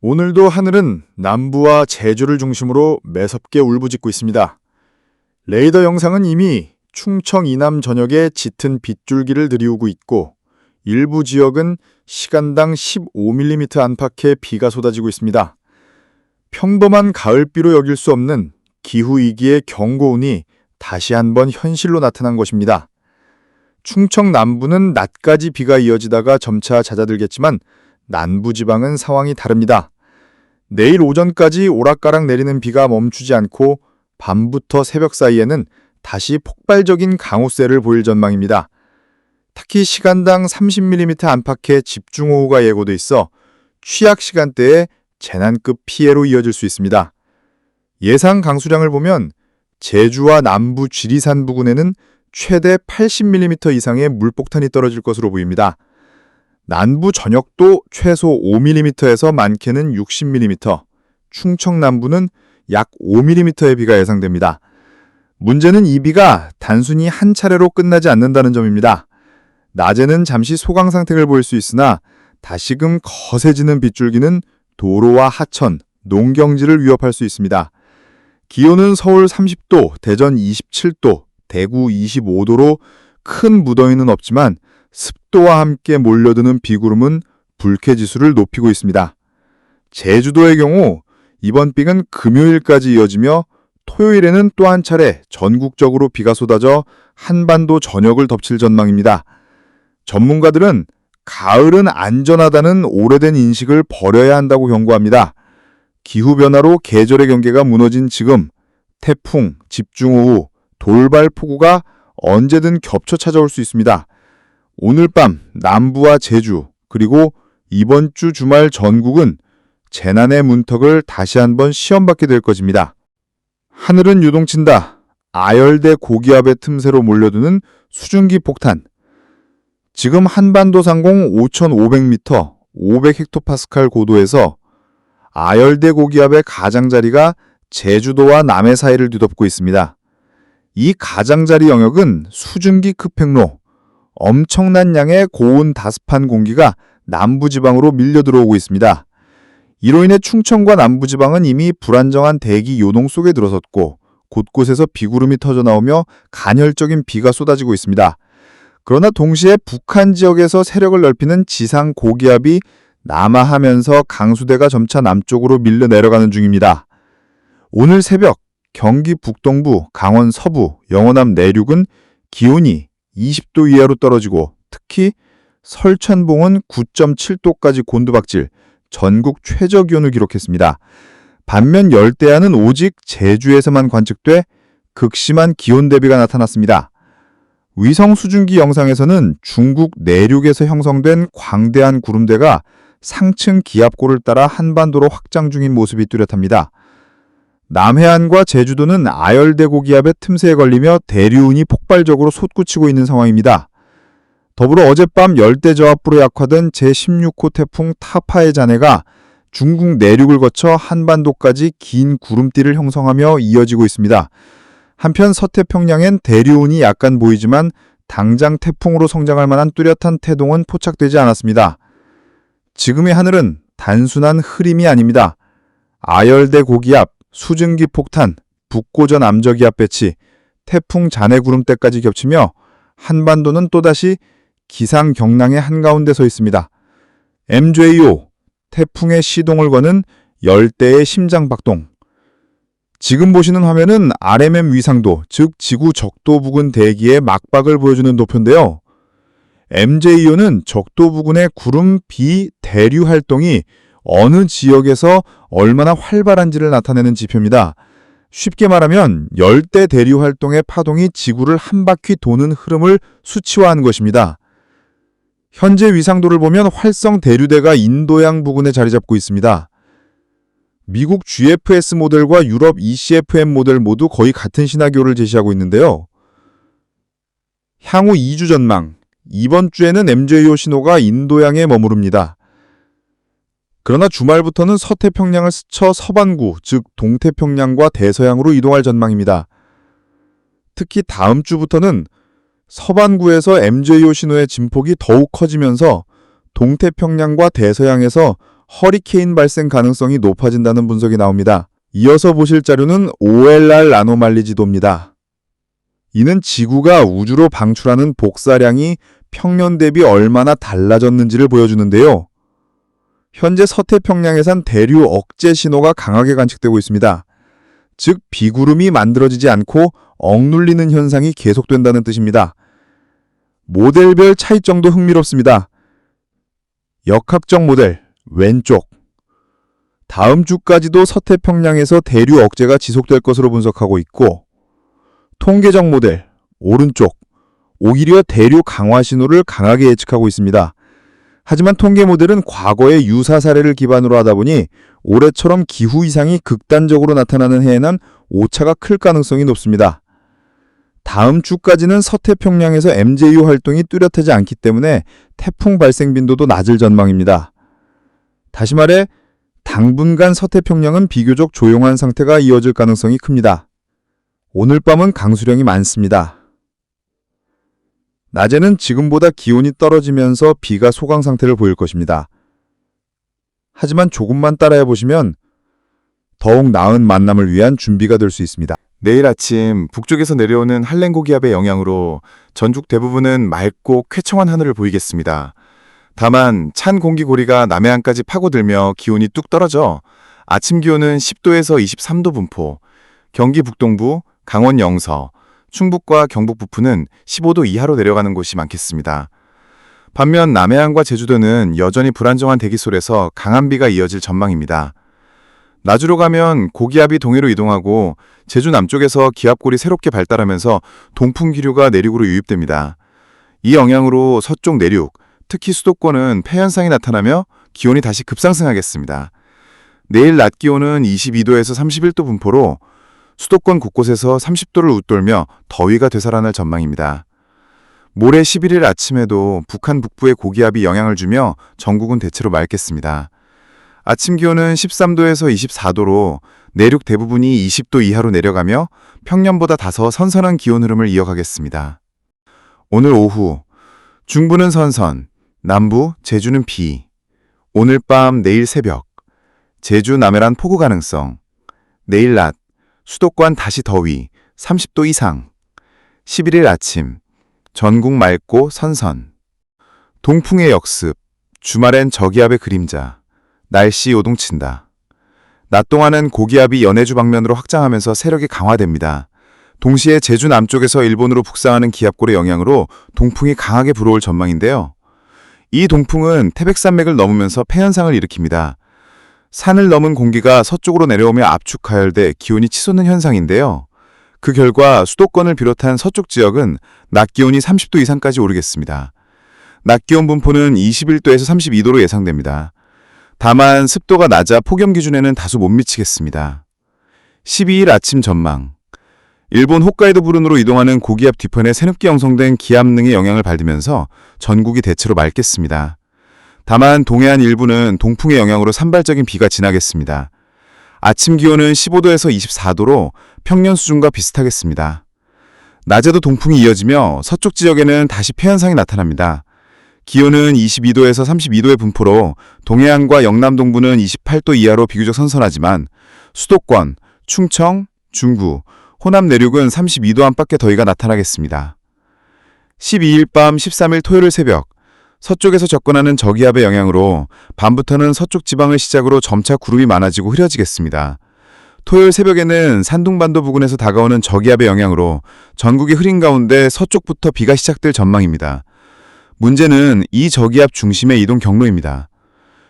오늘도 하늘은 남부와 제주를 중심으로 매섭게 울부짖고 있습니다. 레이더 영상은 이미 충청 이남 전역에 짙은 빗줄기를 들이우고 있고 일부 지역은 시간당 15mm 안팎의 비가 쏟아지고 있습니다. 평범한 가을비로 여길 수 없는 기후위기의 경고운이 다시 한번 현실로 나타난 것입니다. 충청 남부는 낮까지 비가 이어지다가 점차 잦아들겠지만 남부지방은 상황이 다릅니다. 내일 오전까지 오락가락 내리는 비가 멈추지 않고 밤부터 새벽 사이에는 다시 폭발적인 강우세를 보일 전망입니다. 특히 시간당 30mm 안팎의 집중호우가 예고돼 있어 취약 시간대에 재난급 피해로 이어질 수 있습니다. 예상 강수량을 보면 제주와 남부 지리산 부근에는 최대 80mm 이상의 물폭탄이 떨어질 것으로 보입니다. 남부 전역도 최소 5mm에서 많게는 60mm, 충청 남부는 약 5mm의 비가 예상됩니다. 문제는 이 비가 단순히 한 차례로 끝나지 않는다는 점입니다. 낮에는 잠시 소강 상태를 보일 수 있으나 다시금 거세지는 빗줄기는 도로와 하천, 농경지를 위협할 수 있습니다. 기온은 서울 30도, 대전 27도, 대구 25도로 큰 무더위는 없지만 습도와 함께 몰려드는 비구름은 불쾌지수를 높이고 있습니다. 제주도의 경우 이번 비는 금요일까지 이어지며 토요일에는 또 한 차례 전국적으로 비가 쏟아져 한반도 전역을 덮칠 전망입니다. 전문가들은 가을은 안전하다는 오래된 인식을 버려야 한다고 경고합니다. 기후변화로 계절의 경계가 무너진 지금 태풍, 집중호우, 돌발폭우가 언제든 겹쳐 찾아올 수 있습니다. 오늘 밤 남부와 제주 그리고 이번 주 주말 전국은 재난의 문턱을 다시 한번 시험받게 될 것입니다. 하늘은 유동친다. 아열대 고기압의 틈새로 몰려드는 수증기 폭탄. 지금 한반도 상공 5,500m, 500헥토파스칼 고도에서 아열대 고기압의 가장자리가 제주도와 남해 사이를 뒤덮고 있습니다. 이 가장자리 영역은 수증기 급행로, 엄청난 양의 고온 다습한 공기가 남부지방으로 밀려 들어오고 있습니다. 이로 인해 충청과 남부지방은 이미 불안정한 대기 요동 속에 들어섰고 곳곳에서 비구름이 터져나오며 간헐적인 비가 쏟아지고 있습니다. 그러나 동시에 북한 지역에서 세력을 넓히는 지상 고기압이 남하하면서 강수대가 점차 남쪽으로 밀려 내려가는 중입니다. 오늘 새벽 경기 북동부, 강원 서부, 영호남 내륙은 기온이 20도 이하로 떨어지고 특히 설천봉은 9.7도까지 곤두박질, 전국 최저 기온을 기록했습니다. 반면 열대야는 오직 제주에서만 관측돼 극심한 기온 대비가 나타났습니다. 위성 수증기 영상에서는 중국 내륙에서 형성된 광대한 구름대가 상층 기압고를 따라 한반도로 확장 중인 모습이 뚜렷합니다. 남해안과 제주도는 아열대 고기압의 틈새에 걸리며 대류운이 폭발적으로 솟구치고 있는 상황입니다. 더불어 어젯밤 열대저압부로 약화된 제16호 태풍 타파의 잔해가 중국 내륙을 거쳐 한반도까지 긴 구름띠를 형성하며 이어지고 있습니다. 한편 서태평양엔 대류운이 약간 보이지만 당장 태풍으로 성장할 만한 뚜렷한 태동은 포착되지 않았습니다. 지금의 하늘은 단순한 흐림이 아닙니다. 아열대 고기압, 수증기 폭탄, 북고전 암저기압 배치, 태풍 잔해 구름대까지 겹치며 한반도는 또다시 기상 경랑의 한가운데 서 있습니다. MJO, 태풍의 시동을 거는 열대의 심장 박동. 지금 보시는 화면은 RMM 위상도, 즉 지구 적도 부근 대기의 막박을 보여주는 도표인데요. MJO는 적도 부근의 구름, 비, 대류 활동이 어느 지역에서 얼마나 활발한지를 나타내는 지표입니다. 쉽게 말하면 열대 대류 활동의 파동이 지구를 한 바퀴 도는 흐름을 수치화한 것입니다. 현재 위상도를 보면 활성 대류대가 인도양 부근에 자리 잡고 있습니다. 미국 GFS 모델과 유럽 ECFM 모델 모두 거의 같은 시나리오를 제시하고 있는데요. 향후 2주 전망, 이번 주에는 MJO 신호가 인도양에 머무릅니다. 그러나 주말부터는 서태평양을 스쳐 서반구, 즉 동태평양과 대서양으로 이동할 전망입니다. 특히 다음 주부터는 서반구에서 MJO 신호의 진폭이 더욱 커지면서 동태평양과 대서양에서 허리케인 발생 가능성이 높아진다는 분석이 나옵니다. 이어서 보실 자료는 OLR 아노말리 지도입니다. 이는 지구가 우주로 방출하는 복사량이 평년 대비 얼마나 달라졌는지를 보여주는데요. 현재 서태평양에선 대류 억제 신호가 강하게 관측되고 있습니다. 즉 비구름이 만들어지지 않고 억눌리는 현상이 계속된다는 뜻입니다. 모델별 차이점도 흥미롭습니다. 역학적 모델 왼쪽. 다음 주까지도 서태평양에서 대류 억제가 지속될 것으로 분석하고 있고, 통계적 모델 오른쪽. 오히려 대류 강화 신호를 강하게 예측하고 있습니다. 하지만 통계 모델은 과거의 유사 사례를 기반으로 하다 보니 올해처럼 기후 이상이 극단적으로 나타나는 해에는 오차가 클 가능성이 높습니다. 다음 주까지는 서태평양에서 MJU 활동이 뚜렷하지 않기 때문에 태풍 발생 빈도도 낮을 전망입니다. 다시 말해 당분간 서태평양은 비교적 조용한 상태가 이어질 가능성이 큽니다. 오늘 밤은 강수량이 많습니다. 낮에는 지금보다 기온이 떨어지면서 비가 소강 상태를 보일 것입니다. 하지만 조금만 따라해 보시면 더욱 나은 만남을 위한 준비가 될 수 있습니다. 내일 아침 북쪽에서 내려오는 한랭고기압의 영향으로 전국 대부분은 맑고 쾌청한 하늘을 보이겠습니다. 다만 찬 공기고리가 남해안까지 파고들며 기온이 뚝 떨어져 아침 기온은 10도에서 23도 분포, 경기 북동부, 강원 영서, 충북과 경북 부푸는 15도 이하로 내려가는 곳이 많겠습니다. 반면 남해안과 제주도는 여전히 불안정한 대기 속에서 강한 비가 이어질 전망입니다. 낮으로 가면 고기압이 동해로 이동하고 제주 남쪽에서 기압골이 새롭게 발달하면서 동풍 기류가 내륙으로 유입됩니다. 이 영향으로 서쪽 내륙, 특히 수도권은 폐현상이 나타나며 기온이 다시 급상승하겠습니다. 내일 낮 기온은 22도에서 31도 분포로 수도권 곳곳에서 30도를 웃돌며 더위가 되살아날 전망입니다. 모레 11일 아침에도 북한 북부에 고기압이 영향을 주며 전국은 대체로 맑겠습니다. 아침 기온은 13도에서 24도로 내륙 대부분이 20도 이하로 내려가며 평년보다 다소 선선한 기온 흐름을 이어가겠습니다. 오늘 오후 중부는 선선, 남부, 제주는 비. 오늘 밤, 내일 새벽 제주, 남해안 폭우 가능성. 내일 낮 수도권 다시 더위, 30도 이상. 11일 아침 전국 맑고 선선. 동풍의 역습, 주말엔 저기압의 그림자. 날씨 요동친다. 낮 동안은 고기압이 연해주 방면으로 확장하면서 세력이 강화됩니다. 동시에 제주 남쪽에서 일본으로 북상하는 기압골의 영향으로 동풍이 강하게 불어올 전망인데요. 이 동풍은 태백산맥을 넘으면서 폐현상을 일으킵니다. 산을 넘은 공기가 서쪽으로 내려오며 압축 가열돼 기온이 치솟는 현상인데요. 그 결과 수도권을 비롯한 서쪽 지역은 낮 기온이 30도 이상까지 오르겠습니다. 낮 기온 분포는 21도에서 32도로 예상됩니다. 다만 습도가 낮아 폭염 기준에는 다소 못 미치겠습니다. 12일 아침 전망. 일본 홋카이도 부근으로 이동하는 고기압 뒤편에 새롭게 형성된 기압능의 영향을 받으면서 전국이 대체로 맑겠습니다. 다만 동해안 일부는 동풍의 영향으로 산발적인 비가 지나겠습니다. 아침 기온은 15도에서 24도로 평년 수준과 비슷하겠습니다. 낮에도 동풍이 이어지며 서쪽 지역에는 다시 폐현상이 나타납니다. 기온은 22도에서 32도의 분포로 동해안과 영남 동부는 28도 이하로 비교적 선선하지만 수도권, 충청, 중구, 호남 내륙은 32도 안팎의 더위가 나타나겠습니다. 12일 밤 13일 토요일 새벽 서쪽에서 접근하는 저기압의 영향으로 밤부터는 서쪽 지방을 시작으로 점차 구름이 많아지고 흐려지겠습니다. 토요일 새벽에는 산둥반도 부근에서 다가오는 저기압의 영향으로 전국이 흐린 가운데 서쪽부터 비가 시작될 전망입니다. 문제는 이 저기압 중심의 이동 경로입니다.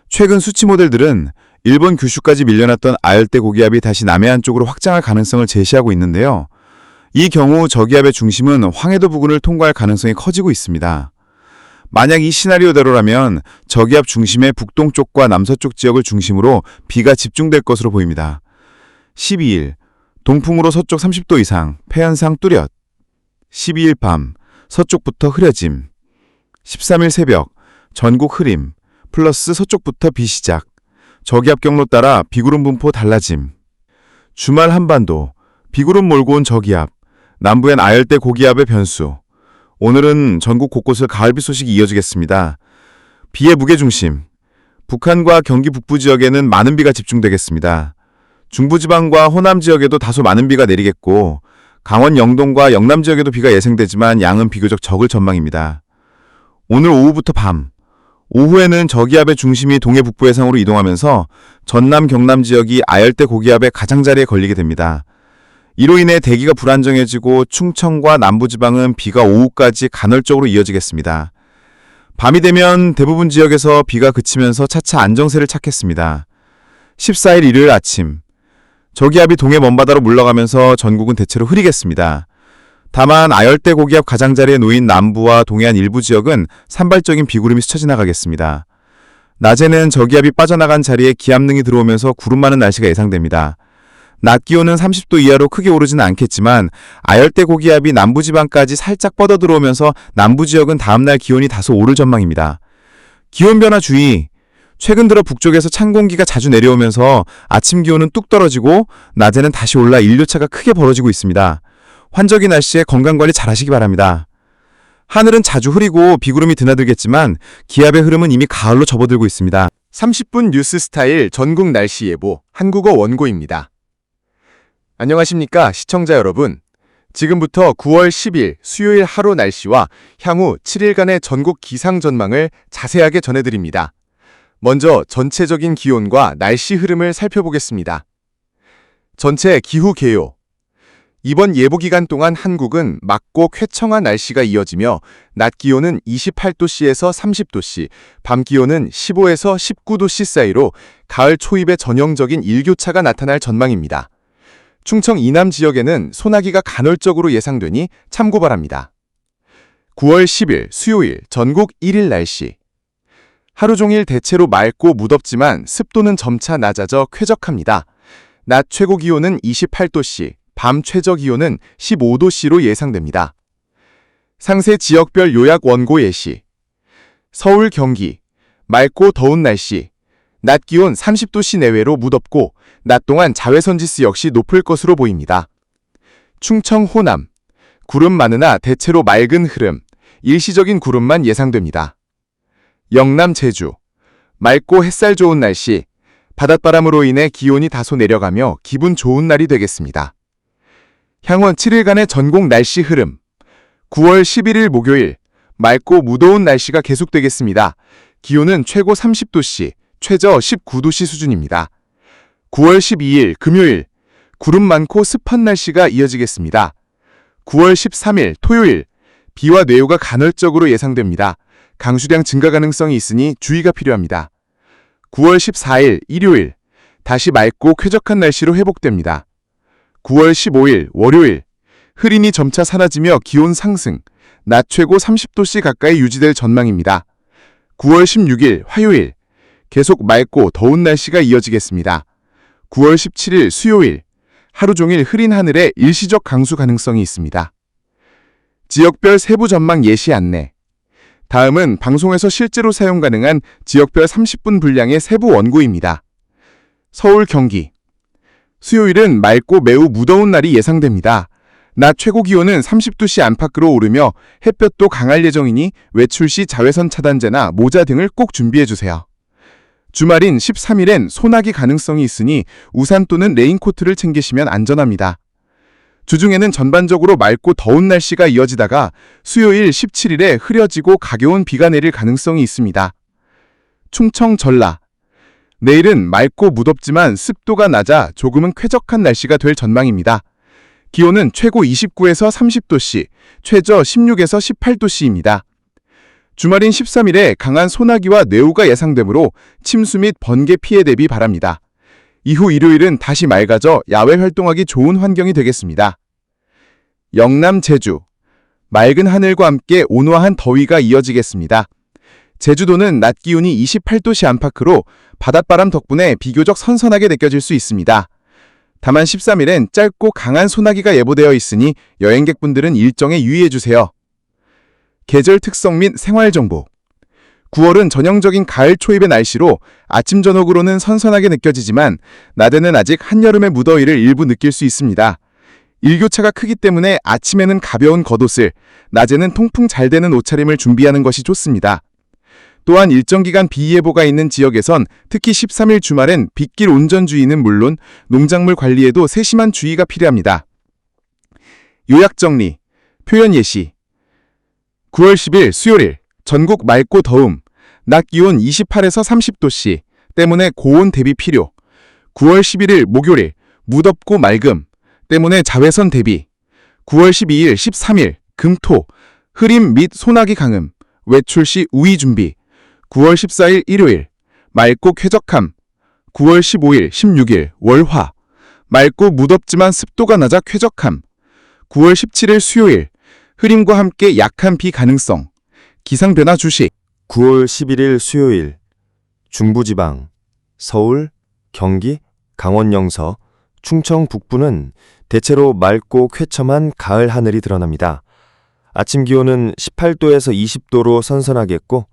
최근 수치 모델들은 일본 규슈까지 밀려났던 아열대 고기압이 다시 남해안 쪽으로 확장할 가능성을 제시하고 있는데요. 이 경우 저기압의 중심은 황해도 부근을 통과할 가능성이 커지고 있습니다. 만약 이 시나리오대로라면 저기압 중심의 북동쪽과 남서쪽 지역을 중심으로 비가 집중될 것으로 보입니다. 12일 동풍으로 서쪽 30도 이상, 폐현상 뚜렷. 12일 밤 서쪽부터 흐려짐. 13일 새벽 전국 흐림, 플러스 서쪽부터 비 시작. 저기압 경로 따라 비구름 분포 달라짐. 주말 한반도, 비구름 몰고 온 저기압, 남부엔 아열대 고기압의 변수. 오늘은 전국 곳곳을 가을비 소식이 이어지겠습니다. 비의 무게중심, 북한과 경기 북부 지역에는 많은 비가 집중되겠습니다. 중부지방과 호남 지역에도 다소 많은 비가 내리겠고 강원 영동과 영남 지역에도 비가 예상되지만 양은 비교적 적을 전망입니다. 오늘 오후부터 밤, 오후에는 저기압의 중심이 동해 북부 해상으로 이동하면서 전남 경남 지역이 아열대 고기압의 가장자리에 걸리게 됩니다. 이로 인해 대기가 불안정해지고 충청과 남부지방은 비가 오후까지 간헐적으로 이어지겠습니다. 밤이 되면 대부분 지역에서 비가 그치면서 차차 안정세를 찾겠습니다. 14일 일요일 아침, 저기압이 동해 먼바다로 물러가면서 전국은 대체로 흐리겠습니다. 다만 아열대 고기압 가장자리에 놓인 남부와 동해안 일부 지역은 산발적인 비구름이 스쳐 지나가겠습니다. 낮에는 저기압이 빠져나간 자리에 기압능이 들어오면서 구름 많은 날씨가 예상됩니다. 낮 기온은 30도 이하로 크게 오르지는 않겠지만 아열대 고기압이 남부지방까지 살짝 뻗어 들어오면서 남부 지역은 다음날 기온이 다소 오를 전망입니다. 기온 변화 주의! 최근 들어 북쪽에서 찬 공기가 자주 내려오면서 아침 기온은 뚝 떨어지고 낮에는 다시 올라 일교차가 크게 벌어지고 있습니다. 환절기 날씨에 건강관리 잘 하시기 바랍니다. 하늘은 자주 흐리고 비구름이 드나들겠지만 기압의 흐름은 이미 가을로 접어들고 있습니다. 30분 뉴스 스타일 전국 날씨 예보 한국어 원고입니다. 안녕하십니까 시청자 여러분. 지금부터 9월 10일 수요일 하루 날씨와 향후 7일간의 전국 기상 전망을 자세하게 전해드립니다. 먼저 전체적인 기온과 날씨 흐름을 살펴보겠습니다. 전체 기후 개요. 이번 예보 기간 동안 한국은 맑고 쾌청한 날씨가 이어지며 낮 기온은 28도씨에서 30도씨, 밤 기온은 15에서 19도씨 사이로 가을 초입의 전형적인 일교차가 나타날 전망입니다. 충청 이남 지역에는 소나기가 간헐적으로 예상되니 참고 바랍니다. 9월 10일 수요일 전국 1일 날씨. 하루 종일 대체로 맑고 무덥지만 습도는 점차 낮아져 쾌적합니다. 낮 최고 기온은 28도씨, 밤 최저 기온은 15도씨로 예상됩니다. 상세 지역별 요약 원고 예시. 서울, 경기. 맑고 더운 날씨. 낮 기온 30도씨 내외로 무덥고 낮 동안 자외선 지수 역시 높을 것으로 보입니다. 충청, 호남. 구름 많으나 대체로 맑은 흐름, 일시적인 구름만 예상됩니다. 영남, 제주. 맑고 햇살 좋은 날씨. 바닷바람으로 인해 기온이 다소 내려가며 기분 좋은 날이 되겠습니다. 향후 7일간의 전국 날씨 흐름. 9월 11일 목요일. 맑고 무더운 날씨가 계속되겠습니다. 기온은 최고 30도씨, 최저 19도씨 수준입니다. 9월 12일 금요일. 구름 많고 습한 날씨가 이어지겠습니다. 9월 13일 토요일. 비와 뇌우가 간헐적으로 예상됩니다. 강수량 증가 가능성이 있으니 주의가 필요합니다. 9월 14일 일요일. 다시 맑고 쾌적한 날씨로 회복됩니다. 9월 15일 월요일. 흐림이 점차 사라지며 기온 상승, 낮 최고 30도씨 가까이 유지될 전망입니다. 9월 16일 화요일. 계속 맑고 더운 날씨가 이어지겠습니다. 9월 17일 수요일. 하루 종일 흐린 하늘에 일시적 강수 가능성이 있습니다. 지역별 세부 전망 예시 안내. 다음은 방송에서 실제로 사용 가능한 지역별 30분 분량의 세부 원고입니다. 서울, 경기. 수요일은 맑고 매우 무더운 날이 예상됩니다. 낮 최고 기온은 30도씨 안팎으로 오르며 햇볕도 강할 예정이니 외출 시 자외선 차단제나 모자 등을 꼭 준비해주세요. 주말인 13일엔 소나기 가능성이 있으니 우산 또는 레인코트를 챙기시면 안전합니다. 주중에는 전반적으로 맑고 더운 날씨가 이어지다가 수요일 17일에 흐려지고 가벼운 비가 내릴 가능성이 있습니다. 충청, 전라. 내일은 맑고 무덥지만 습도가 낮아 조금은 쾌적한 날씨가 될 전망입니다. 기온은 최고 29에서 30도씨, 최저 16에서 18도씨입니다. 주말인 13일에 강한 소나기와 뇌우가 예상되므로 침수 및 번개 피해 대비 바랍니다. 이후 일요일은 다시 맑아져 야외 활동하기 좋은 환경이 되겠습니다. 영남, 제주. 맑은 하늘과 함께 온화한 더위가 이어지겠습니다. 제주도는 낮 기온이 28도씨 안팎으로 바닷바람 덕분에 비교적 선선하게 느껴질 수 있습니다. 다만 13일엔 짧고 강한 소나기가 예보되어 있으니 여행객분들은 일정에 유의해주세요. 계절 특성 및 생활정보. 9월은 전형적인 가을 초입의 날씨로 아침 저녁으로는 선선하게 느껴지지만 낮에는 아직 한여름의 무더위를 일부 느낄 수 있습니다. 일교차가 크기 때문에 아침에는 가벼운 겉옷을, 낮에는 통풍 잘 되는 옷차림을 준비하는 것이 좋습니다. 또한 일정 기간 비예보가 있는 지역에선 특히 13일 주말엔 빗길 운전 주의는 물론 농작물 관리에도 세심한 주의가 필요합니다. 요약 정리, 표현 예시. 9월 10일 수요일, 전국 맑고 더움, 낮 기온 28에서 30도씨 때문에 고온 대비 필요. 9월 11일 목요일, 무덥고 맑음 때문에 자외선 대비. 9월 12일 13일 금토, 흐림 및 소나기 강음, 외출 시 우위 준비. 9월 14일 일요일, 맑고 쾌적함. 9월 15일 16일 월화, 맑고 무덥지만 습도가 낮아 쾌적함. 9월 17일 수요일, 흐림과 함께 약한 비 가능성. 기상변화 주식. 9월 11일 수요일 중부지방, 서울, 경기, 강원 영서, 충청 북부는 대체로 맑고 쾌청한 가을 하늘이 드러납니다. 아침 기온은 18도에서 20도로 선선하겠고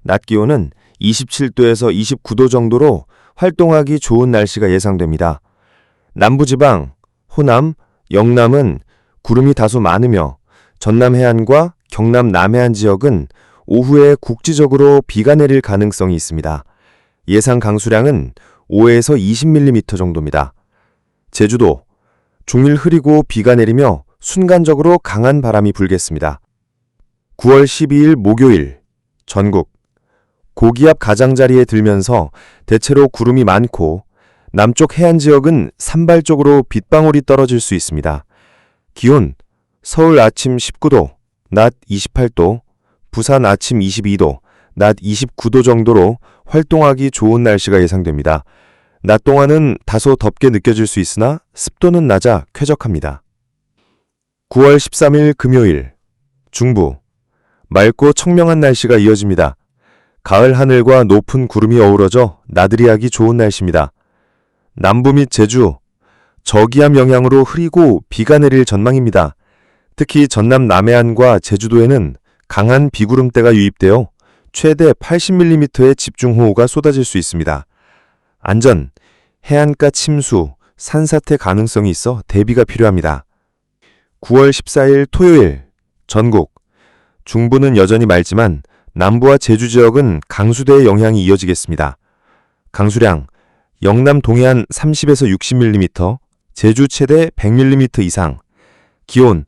낮 기온은 27도에서 29도 정도로 활동하기 좋은 날씨가 예상됩니다. 남부지방, 호남, 영남은 구름이 다소 많으며 전남 해안과 경남 남해안 지역은 오후에 국지적으로 비가 내릴 가능성이 있습니다. 예상 강수량은 5에서 20mm 정도입니다. 제주도, 종일 흐리고 비가 내리며 순간적으로 강한 바람이 불겠습니다. 9월 12일 목요일, 전국. 고기압 가장자리에 들면서 대체로 구름이 많고 남쪽 해안 지역은 산발적으로 빗방울이 떨어질 수 있습니다. 기온, 서울 아침 19도, 낮 28도, 부산 아침 22도, 낮 29도 정도로 활동하기 좋은 날씨가 예상됩니다. 낮 동안은 다소 덥게 느껴질 수 있으나 습도는 낮아 쾌적합니다. 9월 13일 금요일, 중부. 맑고 청명한 날씨가 이어집니다. 가을 하늘과 높은 구름이 어우러져 나들이하기 좋은 날씨입니다. 남부 및 제주, 저기압 영향으로 흐리고 비가 내릴 전망입니다. 특히 전남 남해안과 제주도에는 강한 비구름대가 유입되어 최대 80mm의 집중호우가 쏟아질 수 있습니다. 안전, 해안가 침수, 산사태 가능성이 있어 대비가 필요합니다. 9월 14일 토요일, 전국. 중부는 여전히 맑지만 남부와 제주 지역은 강수대의 영향이 이어지겠습니다. 강수량, 영남 동해안 30에서 60mm, 제주 최대 100mm 이상. 기온,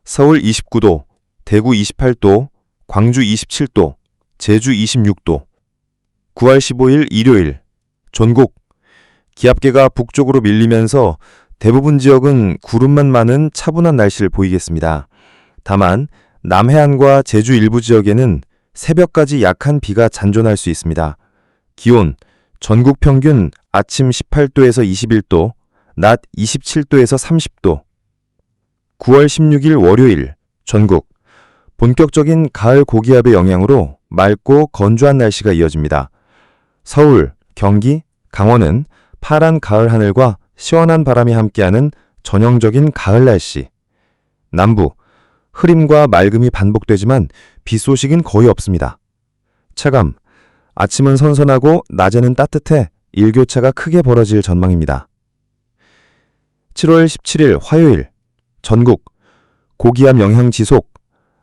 서울 29도, 대구 28도, 광주 27도, 제주 26도. 9월 15일 일요일, 전국. 기압계가 북쪽으로 밀리면서 대부분 지역은 구름만 많은 차분한 날씨를 보이겠습니다. 다만 남해안과 제주 일부 지역에는 새벽까지 약한 비가 잔존할 수 있습니다. 기온, 전국 평균 아침 18도에서 21도, 낮 27도에서 30도. 9월 16일 월요일, 전국. 본격적인 가을 고기압의 영향으로 맑고 건조한 날씨가 이어집니다. 서울, 경기, 강원은 파란 가을 하늘과 시원한 바람이 함께하는 전형적인 가을 날씨. 남부, 흐림과 맑음이 반복되지만 비 소식은 거의 없습니다. 체감, 아침은 선선하고 낮에는 따뜻해 일교차가 크게 벌어질 전망입니다. 7월 17일 화요일, 전국. 고기압 영향 지속.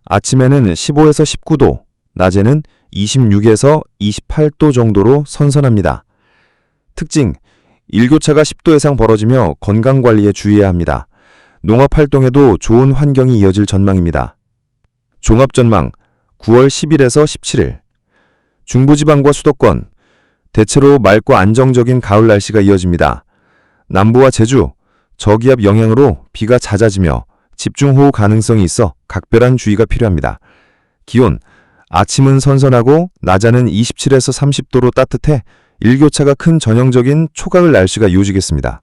아침에는 15에서 19도, 낮에는 26에서 28도 정도로 선선합니다. 특징, 일교차가 10도 이상 벌어지며 건강관리에 주의해야 합니다. 농업활동에도 좋은 환경이 이어질 전망입니다. 종합전망, 9월 10일에서 17일. 중부지방과 수도권, 대체로 맑고 안정적인 가을 날씨가 이어집니다. 남부와 제주, 저기압 영향으로 비가 잦아지며 집중호우 가능성이 있어 각별한 주의가 필요합니다. 기온, 아침은 선선하고 낮에는 27에서 30도로 따뜻해 일교차가 큰 전형적인 초가을 날씨가 이어지겠습니다.